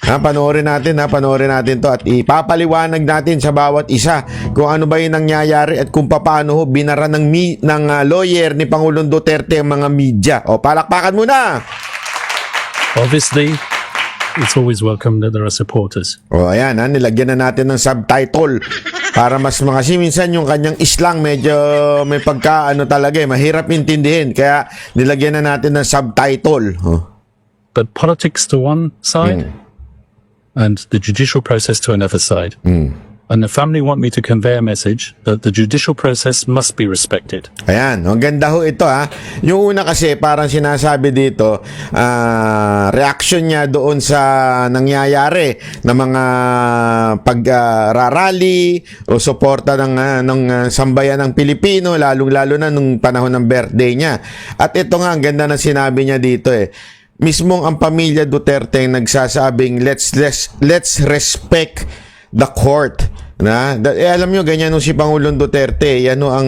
Panoorin natin to at ipapaliwanag natin sa bawat isa kung ano ba yung nangyayari at kung paano binara ng lawyer ni Pangulong Duterte ang mga media. O, palakpakan muna! Obviously, it's always welcome that there are supporters. O, ayan, nilagyan na natin ng subtitle para mas kasi minsan yung kanyang islang medyo may talaga mahirap intindihin. Kaya nilagyan na natin ng subtitle. But politics to one side and the judicial process to another side. And the family want me to convey a message that the judicial process must be respected. Ayan, ang ganda ho ito ha. Yung una kasi parang sinasabi dito, reaction niya doon sa nangyayari na mga pagrarally o suporta ng sambayan ng Pilipino, lalong-lalo na nung panahon ng birthday niya. At ito nga, ang ganda na sinabi niya dito mismong ang pamilya Duterte ang nagsasabing let's respect the court. Alam nyo, ganyan nung si Pangulong Duterte, yan ang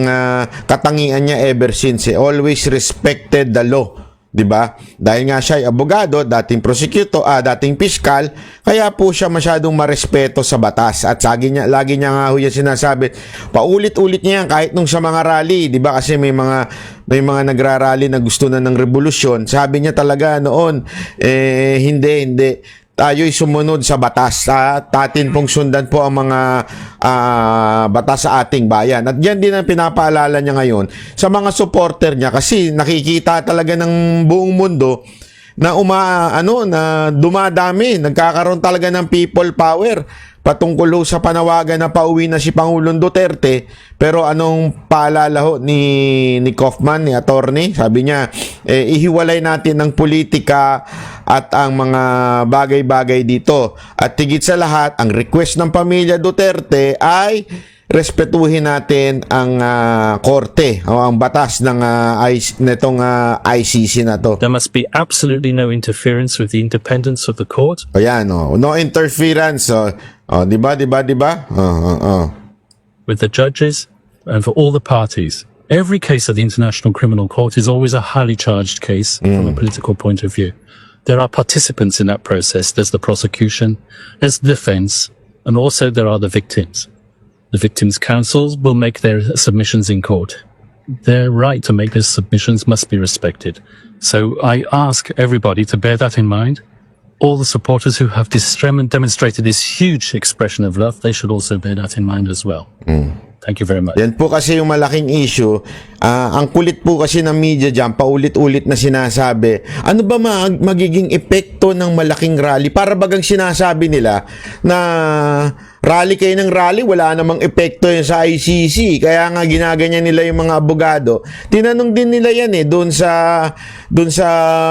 katangian niya ever since. Always respected the law. Diba? Dahil nga siya ay abogado, dating prosecutor, dating piskal, kaya po siya masyadong marespeto sa batas. At lagi niya nga yan sinasabi, paulit-ulit niya yan kahit nung sa mga rally, diba? Kasi may mga nagrarally na gusto na ng revolusyon. Sabi niya talaga noon, hindi. Tayo'y sumunod sa batas. Atin pong sundan po ang mga batas sa ating bayan. At yan din ang pinapaalala niya ngayon sa mga supporter niya kasi nakikita talaga ng buong mundo na dumadami, nagkakaroon talaga ng people power patungkol sa panawagan na pauwi na si Pangulong Duterte. Pero anong paalala ni Kaufman, ni attorney? Sabi niya, ihiwalay natin ang politika at ang mga bagay-bagay dito. At higit sa lahat, ang request ng pamilya Duterte ay respetuhin natin ang korte o ang batas ng ICC na to. There must be absolutely no interference with the independence of the court. Ayan, no interference. Diba? With the judges and for all the parties. Every case of the International Criminal Court is always a highly charged case from a political point of view. There are participants in that process. There's the prosecution, there's the defense, and also there are the victims. The victims' counsels will make their submissions in court. Their right to make those submissions must be respected. So I ask everybody to bear that in mind. All the supporters who have demonstrated this huge expression of love, they should also bear that in mind as well. Thank you very much. Yan po kasi yung malaking issue. Ang kulit po kasi ng media dyan, paulit-ulit na sinasabi, ano ba magiging epekto ng malaking rally? Para bagang sinasabi nila na rally kayo ng rally, wala namang epekto yun sa ICC. Kaya nga ginaganyan nila yung mga abogado. Tinanong din nila yan doon sa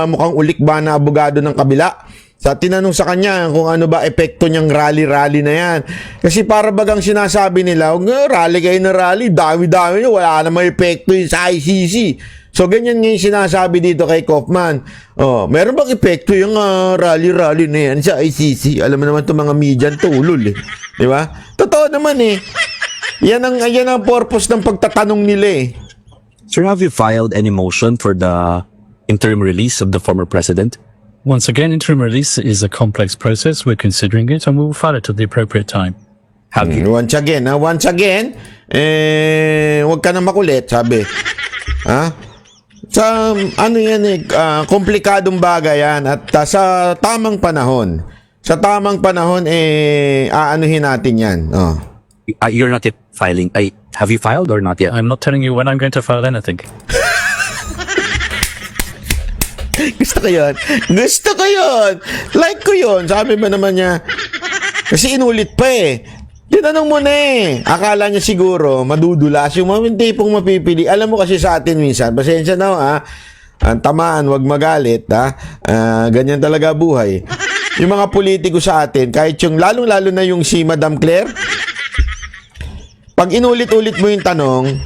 mukhang ulik ba na abogado ng kabila. Sa tinanong sa kanya kung ano ba epekto niyang rally na yan. Kasi para bagang sinasabi nila, rally kayo na rally, dami-dami nyo, wala namang epekto yun sa ICC. So ganyan nga yung sinasabi dito kay Kaufman. Meron bang epekto yung rally na yan sa ICC? Alam mo naman itong mga media tulol Di ba? Totoo naman Yan ang purpose ng pagtatanong nila Sir, have you filed any motion for the interim release of the former president? Once again, interim release is a complex process. We're considering it and we will file it at the appropriate time. Have you? Once again, huwag ka na makulit, sabi. Sa komplikadong bagay yan at sa tamang panahon. Aanuhin natin yan. You're not yet filing. Have you filed or not yet? I'm not telling you when I'm going to file anything. Gusto ko yun. Like ko yun. Sabi ba naman niya. Kasi inulit pa Tinanong mo na Akala niya siguro madudulas yung mga tipong mapipili. Alam mo kasi sa atin minsan, pasensya na ang tamaan, wag magalit ganyan talaga buhay. Yung mga politiko sa atin, kahit yung lalong-lalo na yung si Madam Claire, pag inulit-ulit mo yung tanong,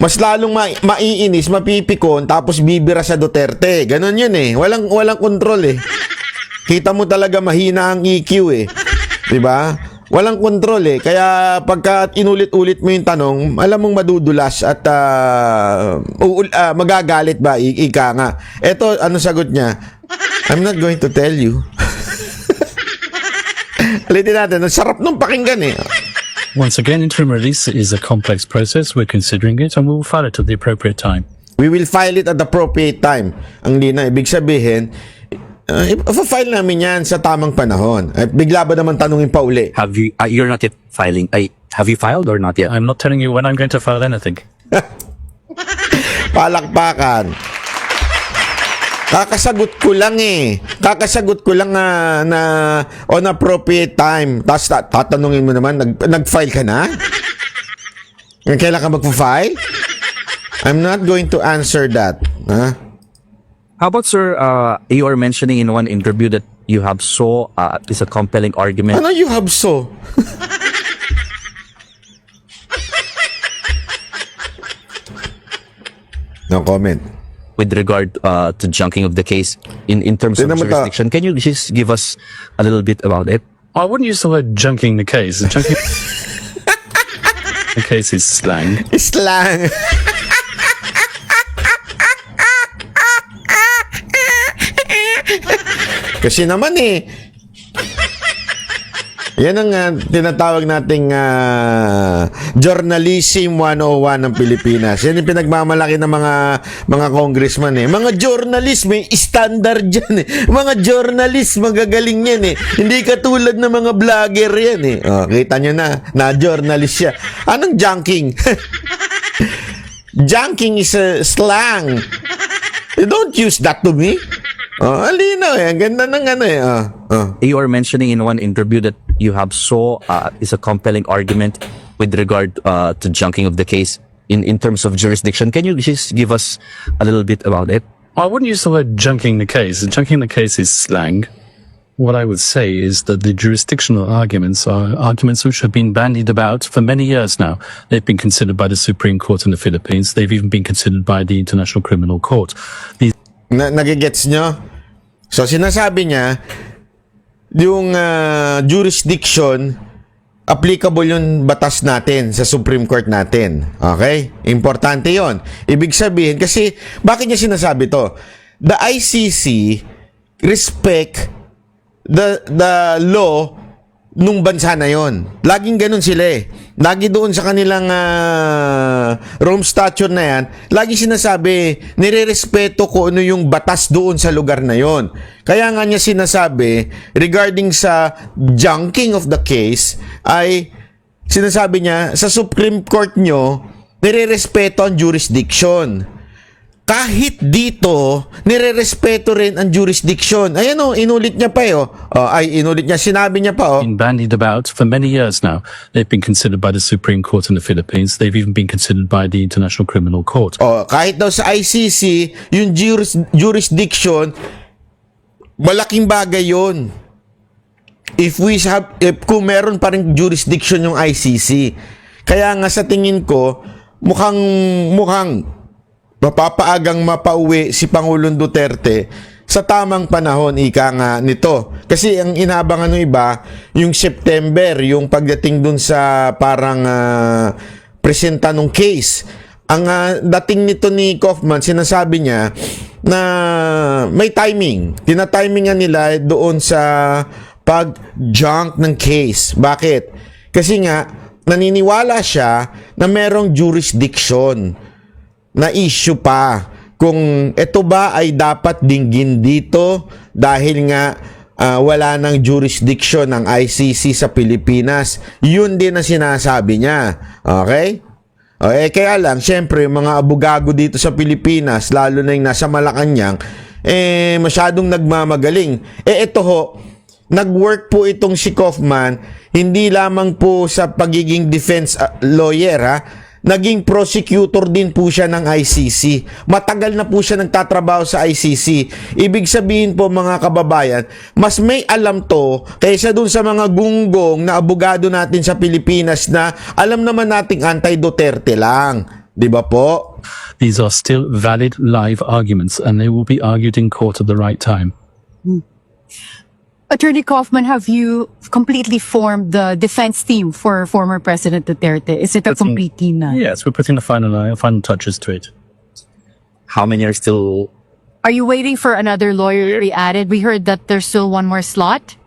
mas lalong maiinis, mapipikon, tapos bibira sa Duterte. Ganon yun Walang kontrol Kita mo talaga mahina ang EQ Diba? Walang kontrol Kaya pagka inulit-ulit mo yung tanong, alam mong madudulas at magagalit ba? Ika nga. Eto, ano sagot niya? I'm not going to tell you. Ulitin natin. Ang sarap nung pakinggan eh. Once again, interim release is a complex process. We're considering it and we will file it at the appropriate time. We will file it at the appropriate time. Ang lina, ibig sabihin, file namin yan sa tamang panahon. Bigla ba naman tanungin pa uli? Have you? You're not yet filing. Have you filed or not yet? I'm not telling you when I'm going to file anything. Palakpakan. Kakasagot ko lang eh. Kakasagot ko lang na on appropriate time. Tapos tatanungin mo naman, nag-file ka na? Kailan ka mag-file? I'm not going to answer that. Huh? How about, sir, you are mentioning in one interview that you have is a compelling argument Ano you have so? No comment. with regard to junking of the case in terms of Tignan mo to. jurisdiction. Can you just give us a little bit about it? I wouldn't use the word junking the case. Junking the case is slang. Islang. Kasi naman eh. Yan ang tinatawag nating journalism 101 ng Pilipinas. Yan yung pinagmamalaki ng mga congressman eh. Mga journalist, may standard dyan eh. Mga journalist, magagaling yan eh. Hindi katulad ng mga vlogger yan eh. Oh, kita nyo na journalist siya. Anong junking? Junking is a slang. You don't use that to me. Oh, alinaw eh. Ang ganda ng ano eh. You are mentioning in one interview that you have is a compelling argument with regard to junking of the case in terms of jurisdiction. Can you just give us a little bit about it? I wouldn't use the word junking the case. Junking the case is slang. What I would say is that the jurisdictional arguments are arguments which have been bandied about for many years now. They've been considered by the Supreme Court in the Philippines. They've even been considered by the International Criminal Court. These Nagigets nyo? So, sinasabi niya, yung jurisdiction, applicable yung batas natin sa Supreme Court natin. Okay? Importante yon. Ibig sabihin, kasi, bakit niya sinasabi to? The ICC respect the law nung bansa na yon. Laging ganun sila eh. Lagi doon sa kanilang Rome Statute na yan, lagi sinasabi, nire-respeto ko ano yung batas doon sa lugar na yon. Kaya nga niya sinasabi, regarding sa junking of the case, ay sinasabi niya, sa Supreme Court nyo, nire-respeto ang jurisdiction. Kahit dito, nire-respeto rin ang jurisdiction. Ayan o, inulit niya pa eh. Inulit niya, sinabi niya pa been bandied about for many years now. They've been considered by the Supreme Court in the Philippines. They've even been considered by the International Criminal Court. Kahit daw sa ICC, yung jurisdiction, malaking bagay yon. If kung meron pa rin jurisdiction yung ICC. Kaya nga sa tingin ko, mukhang mapapaagang mapauwi si Pangulong Duterte sa tamang panahon, ika nga nito. Kasi ang inabangan ng iba, yung September, yung pagdating dun sa parang presenta ng case. Ang dating nito ni Kaufman, sinasabi niya na may timing. Tinatimingan nila doon sa pag-junk ng case. Bakit? Kasi nga, naniniwala siya na merong jurisdiction na issue pa kung ito ba ay dapat dinggin dito dahil nga wala ng jurisdiction ng ICC sa Pilipinas. Yun din ang sinasabi niya. Okay? Kaya lang, syempre, yung mga abogado dito sa Pilipinas, lalo na yung nasa Malacanang, masyadong nagmamagaling. Ito ho, nag-work po itong si Kaufman, hindi lamang po sa pagiging defense lawyer naging prosecutor din po siya ng ICC. Matagal na po siya nagtatrabaho sa ICC. Ibig sabihin po mga kababayan, mas may alam to kaysa dun sa mga gunggong na abogado natin sa Pilipinas na alam naman nating anti-Duterte lang. Di ba po? These are still valid live arguments and they will be argued in court at the right time. Attorney Kaufman, have you completely formed the defense team for former President Duterte? Is it a complete team now? Yes, we're putting the final touches to it. How many are still? Are you waiting for another lawyer to be added? We heard that there's still one more slot.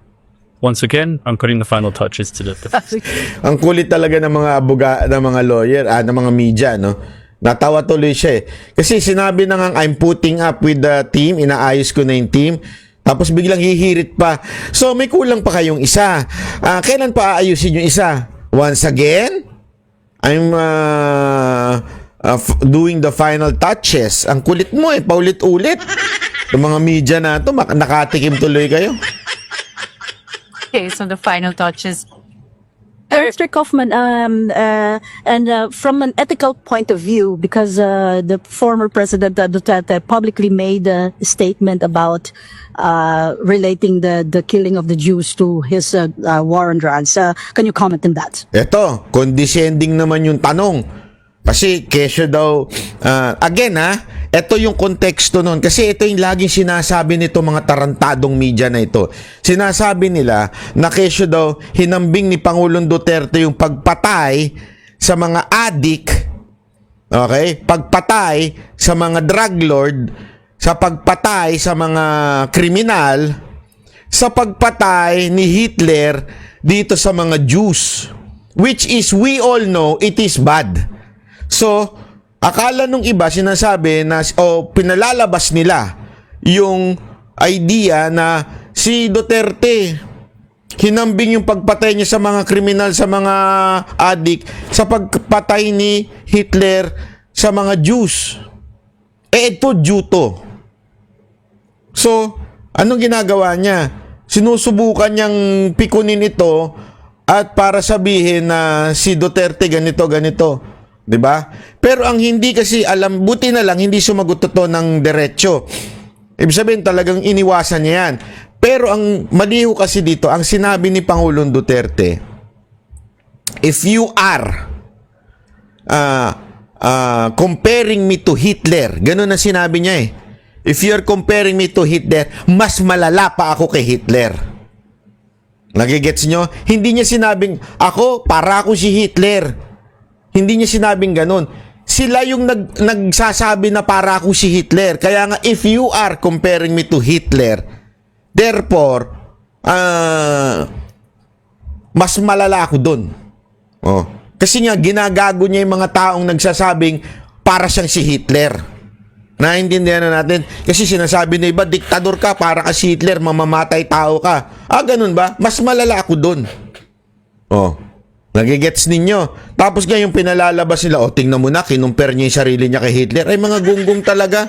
once again, I'm putting the final touches to the defense. Ang kulit talaga ng mga ng mga lawyer, ng mga media, no? Natawa tuloy siya eh. Kasi sinabi na nga, I'm putting up with the team, inaayos ko na yung team. Tapos biglang hihirit pa. So may kulang pa kayong isa. Kailan pa aayusin yung isa? Once again, I'm doing the final touches. Ang kulit mo eh, paulit-ulit. Yung mga media na to, nakatikim tuloy kayo. Okay, so the final touches. Mr. Kaufman, from an ethical point of view, because the former President Duterte publicly made a statement about relating the killing of the Jews to his war on drugs. Can you comment on that? Eto, condescending naman yung tanong. Kasi kesyo daw, again ito yung konteksto nun. Kasi ito yung laging sinasabi nito mga tarantadong media na ito. Sinasabi nila na kesyo daw hinambing ni Pangulong Duterte yung pagpatay sa mga adik, okay? Pagpatay sa mga drug lord, sa pagpatay sa mga kriminal, sa pagpatay ni Hitler dito sa mga Jews. Which is, we all know, it is bad. So, akala nung iba sinasabi na pinalalabas nila yung idea na si Duterte hinambing yung pagpatay niya sa mga kriminal, sa mga adik, sa pagpatay ni Hitler sa mga Jews. Ito Jew to. So, anong ginagawa niya? Sinusubukan niyang pikunin ito at para sabihin na si Duterte ganito. 'Di ba? Pero ang hindi kasi alam, buti na lang hindi sumagot to ng diretso. Ibig sabihin talagang iniwasan niya yan. Pero ang maliho kasi dito, ang sinabi ni Pangulong Duterte, if you are comparing me to Hitler, ganun ang sinabi niya eh. If you're comparing me to Hitler, mas malala pa ako kay Hitler. Nagigets nyo? Hindi niya sinabing, ako, para ako si Hitler. Hindi niya sinabing ganun. Sila yung nagsasabi na para ako si Hitler. Kaya nga, if you are comparing me to Hitler, therefore, mas malala ako dun. Oh. Kasi nga, ginagago niya yung mga taong nagsasabing para siyang si Hitler. Naintindihan na natin. Kasi sinasabi na iba, diktador ka, para ka si Hitler, mamamatay tao ka. Ganun ba? Mas malala ako dun. Oh. Nagigets ninyo. Tapos nga yung pinalalabas nila, tingnan mo na, kinumpare niya yung sarili niya kay Hitler. Ay, mga gunggong talaga.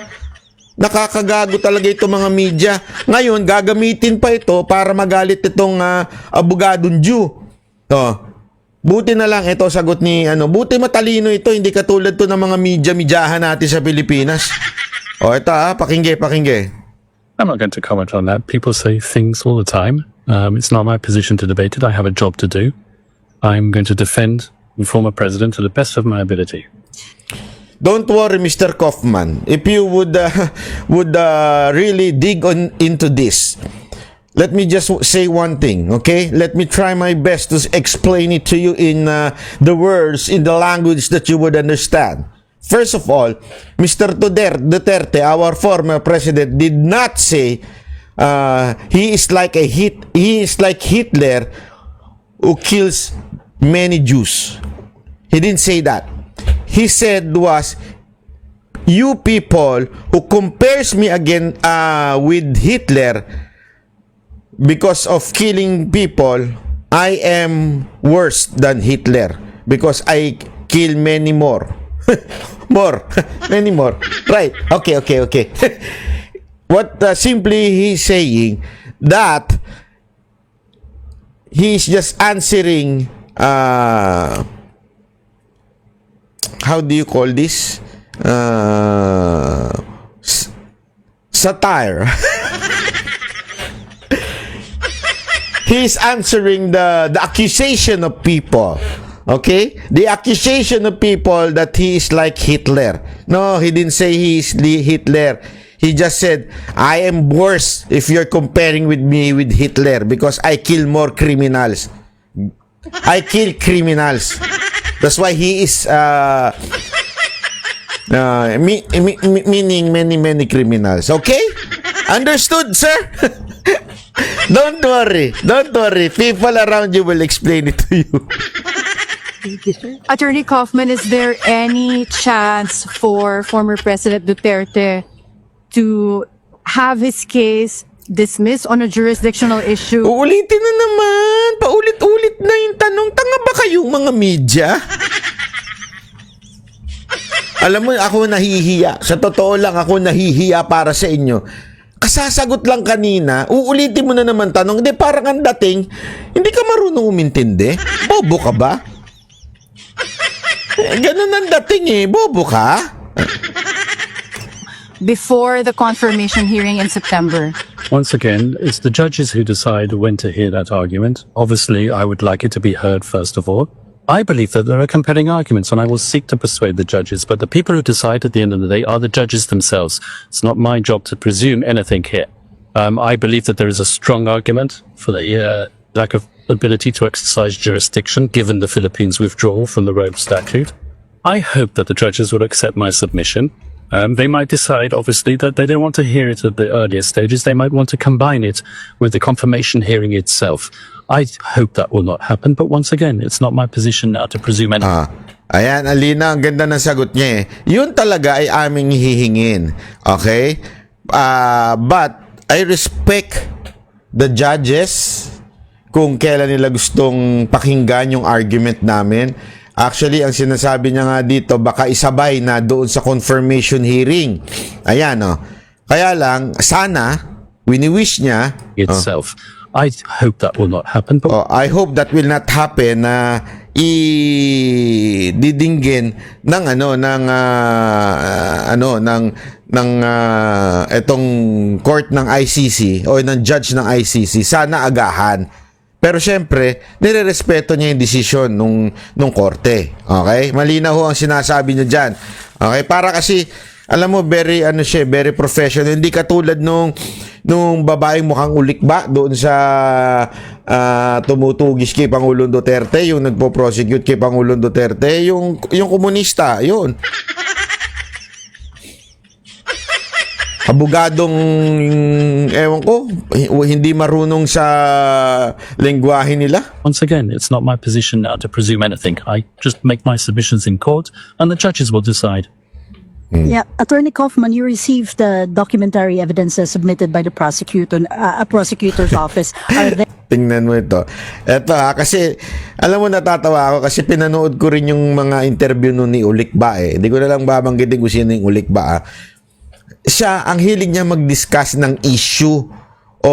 Nakakagago talaga ito mga media. Ngayon, gagamitin pa ito para magalit itong abogadong Jew. Buti na lang ito sagot ni, buti matalino ito, hindi katulad to ng mga media-medyahan natin sa Pilipinas. Ito pakingge. I'm not going to comment on that. People say things all the time. It's not my position to debate it. I have a job to do. I'm going to defend the former president to the best of my ability. Don't worry, Mr. Kaufman. If you would really dig into this, let me just say one thing, okay? Let me try my best to explain it to you in the words, in the language that you would understand. First of all, Mr. Duterte, our former president, did not say he is like Hitler who kills many Jews. He didn't say that. He said was, you people who compares me again with Hitler because of killing people, I am worse than Hitler because I kill many more. Many more. Right. Okay. What simply he's saying that he's just answering how do you call this? Satire. He's answering the accusation of people. Okay? The accusation of people that he is like Hitler. No, he didn't say he is Hitler. He just said, I am worse if you're comparing with me with Hitler because I kill more criminals. I kill criminals. That's why he is meaning many criminals. Okay? Understood, sir? Don't worry. Don't worry. People around you will explain it to you. Attorney Kaufman, is there any chance for former President Duterte to have his case dismissed on a jurisdictional issue? Uulitin na naman. Paulit-ulit na yung tanong. Tanga ba kayong mga media? Alam mo, ako nahihiya. Sa totoo lang, ako nahihiya para sa inyo. Kasasagot lang kanina, uulitin mo na naman tanong. Hindi, parang ang dating, hindi ka marunong umintindi? Bobo ka ba? Ganun ang dating eh. Bobo ka? Before the confirmation hearing in September. Once again, it's the judges who decide when to hear that argument. Obviously, I would like it to be heard first of all. I believe that there are compelling arguments and I will seek to persuade the judges, but the people who decide at the end of the day are the judges themselves. It's not my job to presume anything here. I believe that there is a strong argument for the lack of ability to exercise jurisdiction given the Philippines' withdrawal from the Rome Statute. I hope that the judges would accept my submission. They might decide, obviously, that they don't want to hear it at the earlier stages. They might want to combine it with the confirmation hearing itself. I hope that will not happen, but once again, it's not my position now to presume anything. Ayan, Alina, ang ganda ng sagot niya eh. Yun talaga ay aming hihingin. Okay? But I respect the judges kung kailan nila gustong pakinggan yung argument namin. Actually, ang sinasabi niya nga dito, baka isabay na doon sa confirmation hearing. Ayan, oh. Kaya lang, sana, wini-wish niya, Itself. I hope that will not happen, but I hope that will not happen na ididinggin ng etong court ng ICC o ng judge ng ICC. Sana agahan. Pero syempre, nirerespeto niya yung desisyon nung korte. Okay? Malinaw ho ang sinasabi niya diyan. Okay? Para kasi alam mo, very professional. Hindi katulad nung babaeng mukhang ulikba doon sa tumutugis kay Pangulong Duterte, yung nagpo-prosecute kay Pangulong Duterte, yung komunista, yun. Abogadong, ewan ko, hindi marunong sa lengguwahe nila. once again, it's not my position now to presume anything. I just make my submissions in court, and the judges will decide. Yeah, Attorney Kaufman, you received the documentary evidences submitted by the prosecutor's office. Are they Tingnan mo ito. Ito kasi alam mo natatawa ako kasi pinanood ko rin yung mga interview nun ni Ulikba eh. Hindi ko na lang babanggitin kung sino yung Ulikba. Siya, ang hilig niya mag-discuss ng issue o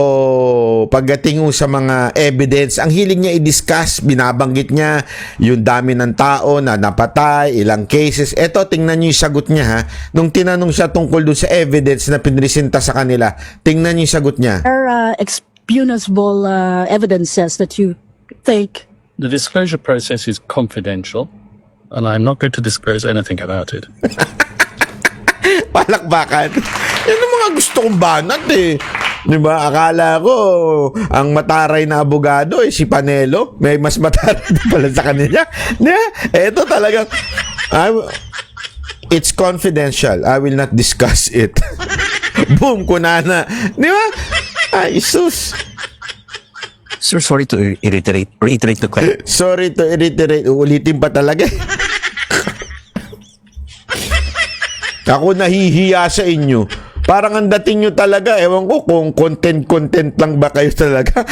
pagdating sa mga evidence, ang hilig niya i-discuss, binabanggit niya yung dami ng tao na napatay, ilang cases. Eto, tingnan niyo yung sagot niya ha. Nung tinanong siya tungkol dun sa evidence na pinresenta sa kanila, tingnan niyo yung sagot niya. expunable evidences that you think? The disclosure process is confidential, and I'm not going to disclose anything about it. Palakbakan. Yan ang mga gusto kong banat eh. Di ba? Akala ko, ang mataray na abogado eh, si Panelo. May mas mataray na pala sa kanila. Ito talagang, it's confidential. I will not discuss it. Boom, kunana. Di ba? Ay, sus. Sir, sorry to reiterate the question. Sorry to reiterate. Uulitin pa talaga. Ako nahihiya sa inyo. Parang ang dating nyo talaga, ewan ko kung content lang ba kayo talaga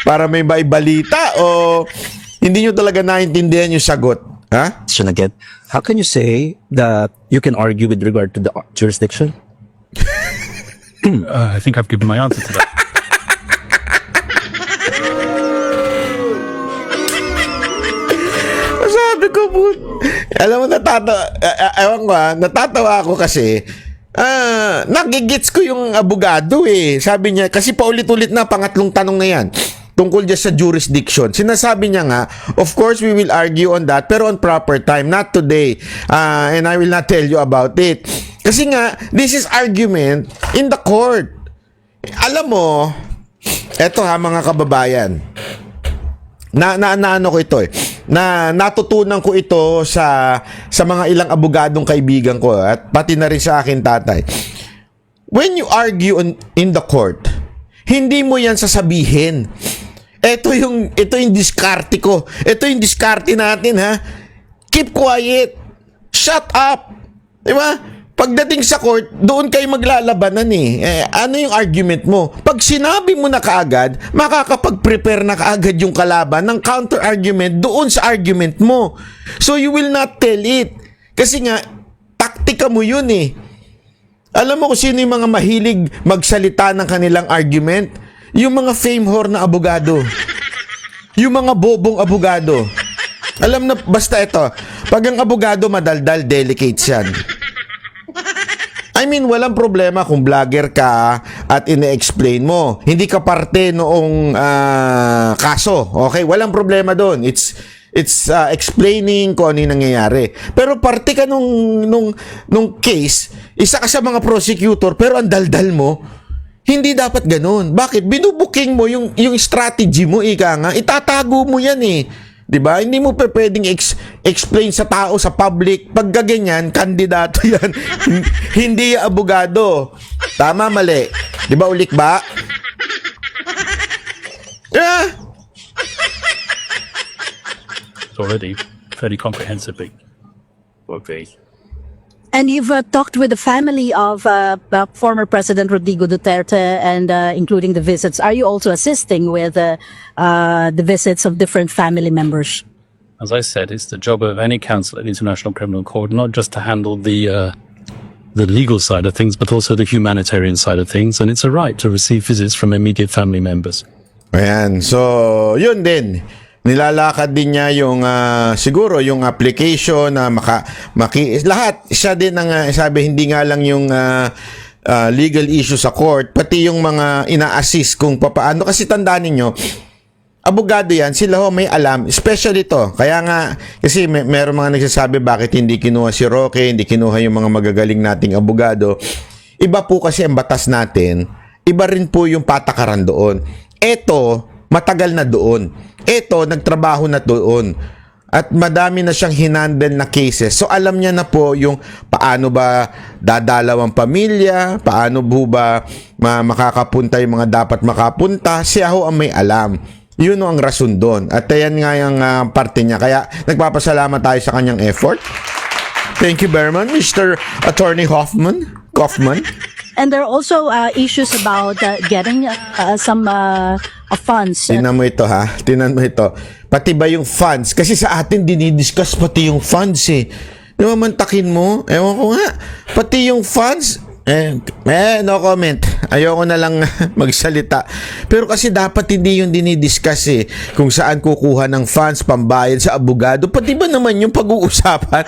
para may balita o hindi nyo talaga naintindihan yung sagot. Ha? Question again. How can you say that you can argue with regard to the jurisdiction? I think I've given my answer to that. Sabi ko po, alam mo, natatawa ako kasi nagigits ko yung abogado eh. Sabi niya, kasi paulit-ulit na, pangatlong tanong na yan tungkol dyan sa jurisdiction. Sinasabi niya nga, of course we will argue on that, pero on proper time, not today. And I will not tell you about it. Kasi nga, this is argument in the court. Alam mo, eto ha mga kababayan, ano ko ito eh, na natutunan ko ito sa mga ilang abogadong kaibigan ko at pati na rin sa akin tatay. When you argue in the court, hindi mo yan sasabihin. Ito yung diskarte ko. Ito yung diskarte natin, ha? Keep quiet. Shut up. Di ba? Pagdating sa court, doon kayo maglalabanan ano yung argument mo? Pag sinabi mo na kaagad, makakapag-prepare na kaagad yung kalaban ng counter-argument doon sa argument mo. So you will not tell it. Kasi nga, taktika mo yun Alam mo kung sino yung mga mahilig magsalita ng kanilang argument? Yung mga fame whore na abogado. Yung mga bobong abogado. Alam na, basta ito, pag ang abogado madaldal, delicates yan. I mean, walang problema kung vlogger ka at ine-explain mo. Hindi ka parte noong kaso. Okay? Walang problema doon. It's explaining kung ano yung nangyayari. Pero parte ka nung case, isa ka sa mga prosecutor, pero ang daldal mo, hindi dapat ganun. Bakit? Binubuking mo yung strategy mo, ika nga. Itatago mo yan 'Di ba? Hindi mo pwedeng explain sa tao, sa public. Pag gaganyan, kandidato yan. Hindi abogado. Tama, mali. 'Di ba, ulik ba? It's already fairly comprehensively. Okay. And you've talked with the family of former President Rodrigo Duterte, and including the visits. Are you also assisting with the visits of different family members? As I said, it's the job of any counsel at the International Criminal Court not just to handle the legal side of things, but also the humanitarian side of things. And it's a right to receive visits from immediate family members. Ayan. So, yun din. Nilalakad din niya yung siguro yung application na lahat siya din ang sabi, hindi nga lang yung legal issue sa court, pati yung mga ina-assist kung papaano, kasi tandaan niyo, abogado yan, sila may alam, especially to. Kaya nga kasi meron mga nagsasabi bakit hindi kinuha si Roque, hindi kinuha yung mga magagaling nating abogado. Iba po kasi ang batas natin, iba rin po yung patakaran doon. Eto, matagal na doon. Ito, nagtrabaho na doon. At madami na siyang hinandle na cases. So, alam niya na po yung paano ba dadalaw ang pamilya, paano ba makakapunta yung mga dapat makapunta. Siya ho ang may alam. Yun ang rason doon. At yan nga yung parte niya. Kaya, nagpapasalamat tayo sa kanyang effort. Thank you very much, Mr. Attorney Kaufman. And there are also issues about getting some funds. Tinan mo ito, ha? Tinan mo ito. Pati ba yung funds? Kasi sa atin, dinidiscuss pati yung funds Di ba mantakin mo? Ewan ko nga. Pati yung funds, no comment. Ayoko na lang magsalita. Pero kasi dapat hindi yung dinidiscuss kung saan kukuha ng funds, pambayad sa abogado. Pati ba naman yung pag-uusapan?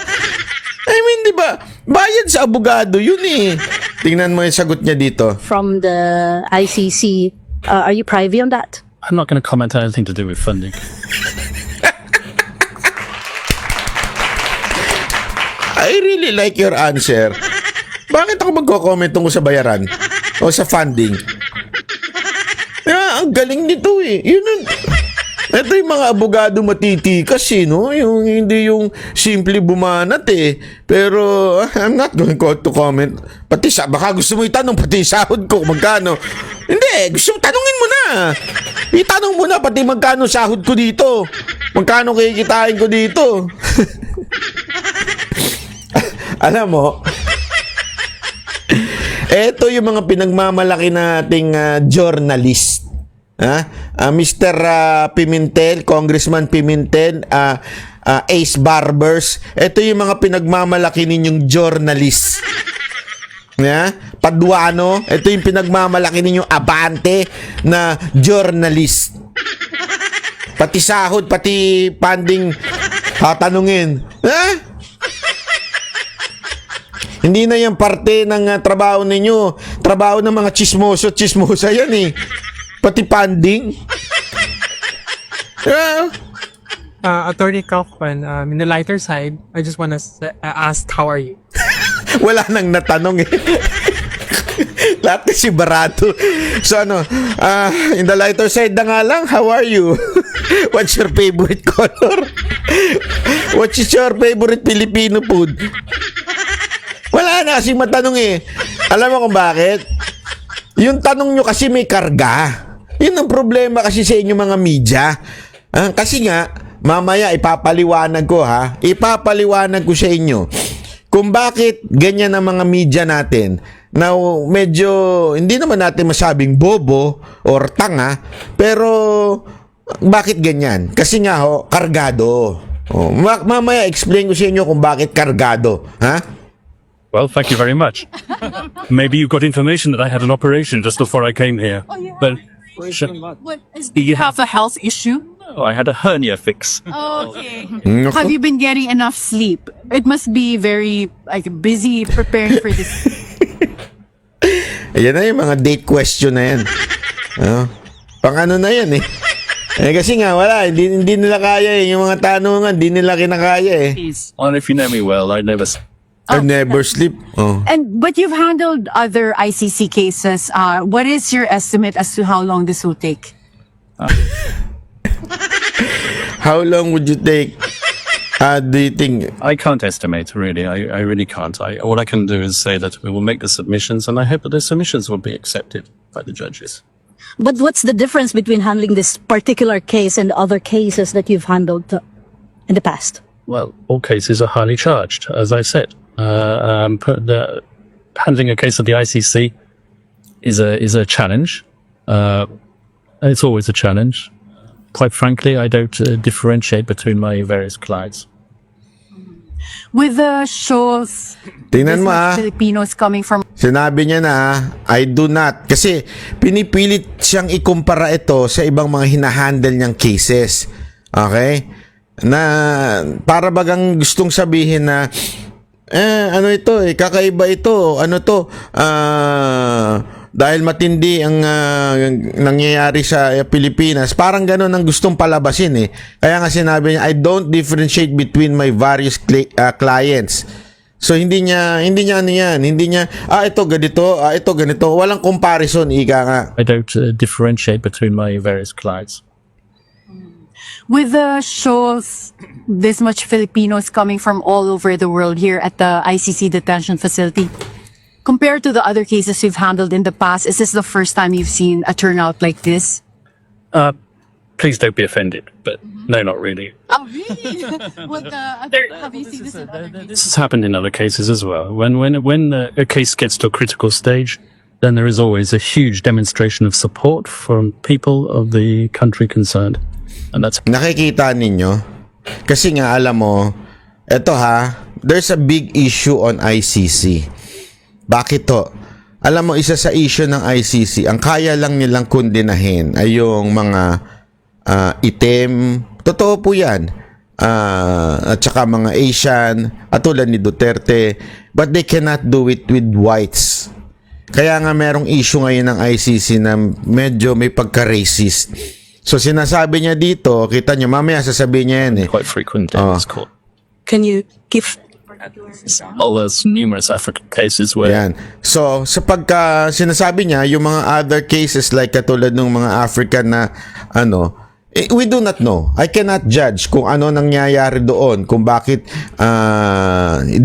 I mean, di ba? Bayad sa abogado, yun Tingnan mo yung sagot niya dito. From the ICC, are you privy on that? I'm not going to comment on anything to do with funding. I really like your answer. Bakit ako magko-comment tungkol sa bayaran? O sa funding? Ang galing nito Yun ito yung mga abogado matitikas no? Yung hindi yung simple bumanat Pero I'm not going to comment. Pati baka gusto mo itanong pati sahod ko magkano. Hindi, gusto mo tanungin mo na. Itanong mo na pati magkano sahod ko dito. Magkano kikitain ko dito. Alam mo, eto yung mga pinagmamalaki nating journalist. Mr. Pimentel, Congressman Pimentel, Ace Barbers, ito yung mga pinagmamalaki ninyong journalist. Paduano, ito yung pinagmamalaki ninyong abante na journalist. Pati sahod, pati funding, tatanungin. Hindi na yan parte ng trabaho ninyo. Trabaho ng mga chismosa yan Pati funding. Attorney Kaufman, in the lighter side, I just want to ask, how are you? Wala nang natanong Lahat kasi barato. So in the lighter side na nga lang, how are you? What's your favorite color? What is your favorite Filipino food? Wala na kasi matanong Alam mo kung bakit? Yung tanong nyo kasi may karga. Yun ang problema kasi sa inyo mga media. Kasi nga, mamaya ipapaliwanag ko sa inyo kung bakit ganyan ang mga media natin na medyo hindi naman natin masabing bobo or tanga, pero bakit ganyan? Kasi nga kargado. Mamaya explain ko sa inyo kung bakit kargado. Well, thank you very much. Maybe you got information that I had an operation just before I came here. But Do you have a health issue? I had a hernia fix. Okay. Naku. Have you been getting enough sleep? It must be very busy preparing for this. Ayan na yung mga date question na yan. Pang ano na yan eh. Kasi nga wala, hindi nila kaya eh. Yung mga tanungan, hindi nila kinakaya eh. And if you know me well, I never. I never sleep. But you've handled other ICC cases. What is your estimate as to how long this will take? How long would you take? Do you think? I can't estimate, really. I really can't. All I can do is say that we will make the submissions, and I hope that the submissions will be accepted by the judges. But what's the difference between handling this particular case and other cases that you've handled in the past? Well, all cases are highly charged, as I said. Handling a case of the ICC is a challenge. It's always a challenge. Quite frankly, I don't differentiate between my various clients. With the shows, Tingnan mo Filipinos coming from Sinabi niya na, I do not. Kasi pinipilit siyang ikumpara ito sa ibang mga hinahandle niyang cases. Okay? Na para bagang gustong sabihin na ano ito kakaiba ito, ano to, dahil matindi ang nangyayari sa Pilipinas, parang gano'n ang gustong palabasin eh. Kaya nga sinabi niya, I don't differentiate between my various clients. So hindi niya ano yan, hindi niya ito ganito, ito ganito, walang comparison, ika nga. I don't differentiate between my various clients. with the shows this much Filipinos coming from all over the world here at the ICC detention facility. Compared to the other cases we've handled in the past, is this the first time you've seen a turnout like this? Please don't be offended, but no, not really. Oh, really? Have you seen this in other cases? This has happened in other cases as well. When a case gets to a critical stage, then there is always a huge demonstration of support from people of the country concerned. And that's Nakikita ninyo? Kasi nga alam mo, eto there's a big issue on ICC. Bakit to? Alam mo, isa sa issue ng ICC, ang kaya lang nilang kundinahin ay yung mga itim. Totoo po yan. At saka mga Asian, at tulad ni Duterte. But they cannot do it with whites. Kaya nga merong issue ngayon ng ICC na medyo may pagka-racist. So sinasabi niya dito, kita niyo, mamaya sasabihin niya yan eh. quite frequent in this court. Can you give Well, there's numerous African cases where Yan. So, sa pagka sinasabi niya, yung mga other cases like katulad ng mga African na we do not know. I cannot judge kung ano nangyayari doon, kung bakit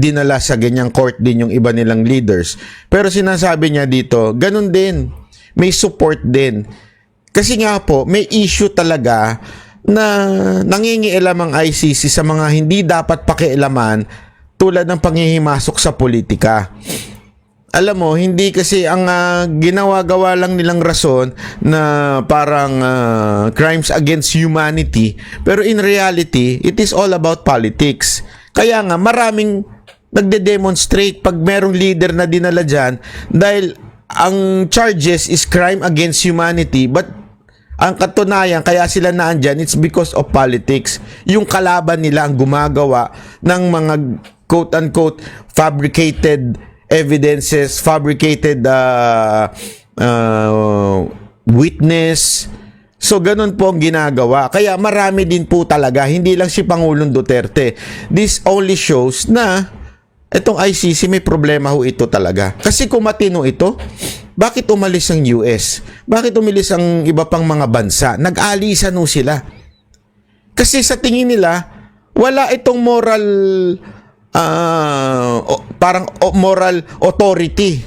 dinala sa ganyang court din yung iba nilang leaders. Pero sinasabi niya dito, ganun din. May support din. Kasi nga po, may issue talaga na nangingialam ang ICC sa mga hindi dapat pakialaman tulad ng panghihimasok sa politika. Alam mo, hindi kasi ang ginawa-gawa lang nilang rason na parang crimes against humanity, pero in reality, it is all about politics. Kaya nga, maraming nagde-demonstrate pag merong leader na dinala dyan dahil ang charges is crime against humanity, but ang katunayan, kaya sila naandyan, it's because of politics. Yung kalaban nila ang gumagawa ng mga quote-unquote fabricated evidences, fabricated witness. So, ganun po ang ginagawa. Kaya marami din po talaga, hindi lang si Pangulong Duterte. This only shows na itong ICC may problema ho ito talaga. Kasi kung matino ito, bakit umalis ang US? Bakit umalis ang iba pang mga bansa? Nag-alisan ho sila. Kasi sa tingin nila, wala itong moral, parang moral authority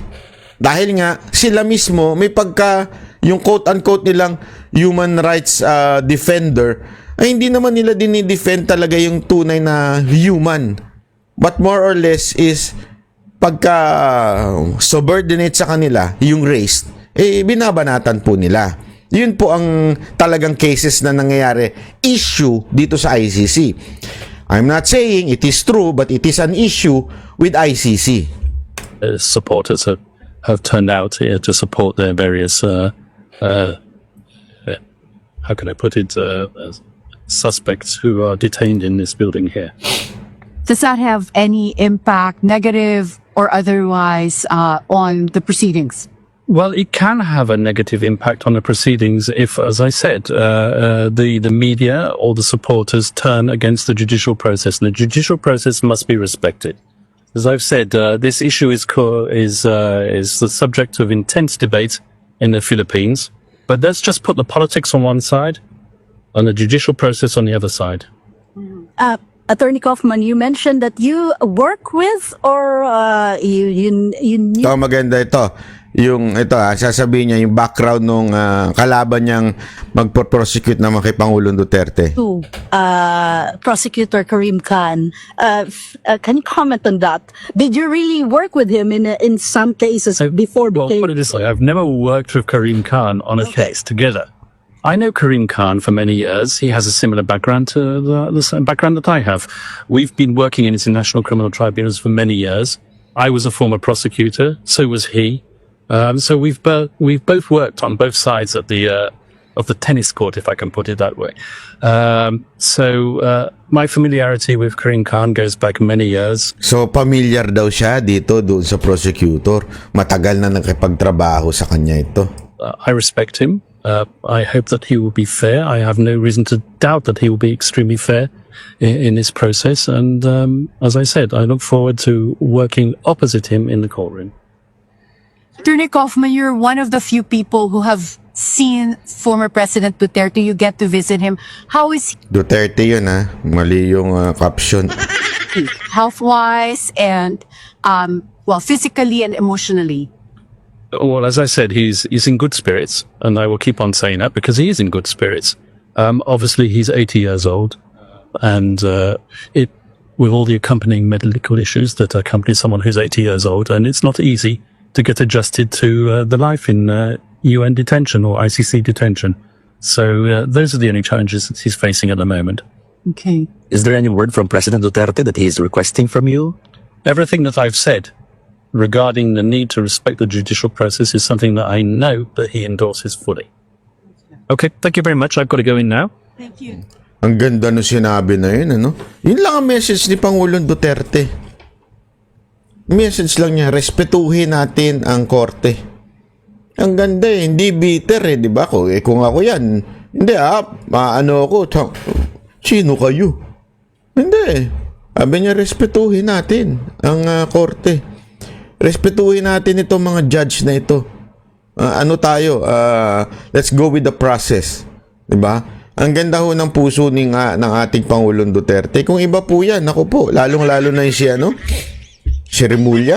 Dahil nga sila mismo may pagka yung quote-unquote nilang human rights defender ay hindi naman nila dinidefend talaga yung tunay na human. But more or less is pagka subordinate sa kanila yung race, binabanatan po nila. Yun po ang talagang cases na nangyayari, issue dito sa ICC. I'm not saying it is true, but it is an issue with ICC. Supporters have turned out here to support their various, how can I put it, suspects who are detained in this building here. Does that have any impact, negative or otherwise, on the proceedings? Well, it can have a negative impact on the proceedings if, as I said, the media or the supporters turn against the judicial process. And the judicial process must be respected. As I've said, this issue is the subject of intense debate in the Philippines. But let's just put the politics on one side and the judicial process on the other side. Attorney Kaufman, you mentioned that you work with or you knew. Ito, maganda ito. Sasabihin niya yung background nung kalaban niyang magpo-prosecute naman kay Pangulong Duterte. To Prosecutor Karim Khan. Can you comment on that? Did you really work with him in some cases before? Well, put it this way, I've never worked with Karim Khan on a case together. I know Karim Khan for many years. He has a similar background to the same background that I have. We've been working in international criminal tribunals for many years. I was a former prosecutor, so was he. So we've both worked on both sides of the tennis court, if I can put it that way. My familiarity with Karim Khan goes back many years. So, familiar daw siya doon sa prosecutor. Matagal na nakipagtrabaho sa kanya ito. I respect him. I hope that he will be fair. I have no reason to doubt that he will be extremely fair in this process. And as I said, I look forward to working opposite him in the courtroom. Attorney Kaufman, you're one of the few people who have seen former President Duterte. You get to visit him. How is he Duterte yun mali yung caption. health-wise and, physically and emotionally? Well, as I said, he's in good spirits, and I will keep on saying that because he is in good spirits. Obviously, he's 80 years old, and with all the accompanying medical issues that accompany someone who's 80 years old, and it's not easy to get adjusted to the life in UN detention or ICC detention. So those are the only challenges that he's facing at the moment. Okay. Is there any word from President Duterte that he is requesting from you? Everything that I've said regarding the need to respect the judicial process is something that I know that he endorses fully. Okay, thank you very much. I've got to go in now. Thank you. Ang ganda no sinabi na yun, Yun lang ang message ni Pangulong Duterte. Message lang niya, respetuhin natin ang korte. Ang ganda hindi bitter di ba? Kung ako yan, hindi ako, sino kayo? Hindi. Sabi niya, respetuhin natin ang korte. Respetuhin natin itong mga judge na ito. Let's go with the process. Diba? Ang ganda ho ng puso ng ating Pangulong Duterte. Kung iba po yan, ako po, lalong-lalo na yung si Remulla.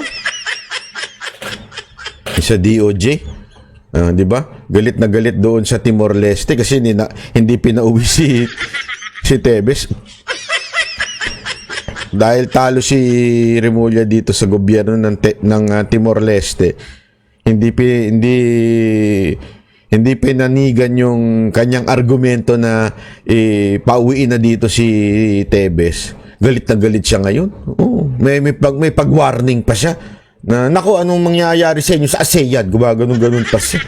Sa DOJ. Diba? Galit na galit doon sa Timor-Leste kasi hindi pinauwi si Tebes. Dahil talo si Remulla dito sa gobyerno ng Timor-Leste, hindi pinanigan yung kanyang argumento na pauwiin na dito si Tebes. Galit na galit siya ngayon. May pag-warning pa siya na naku, anong mangyayari sa inyo sa ASEAN? Gumaganon-ganon pa siya.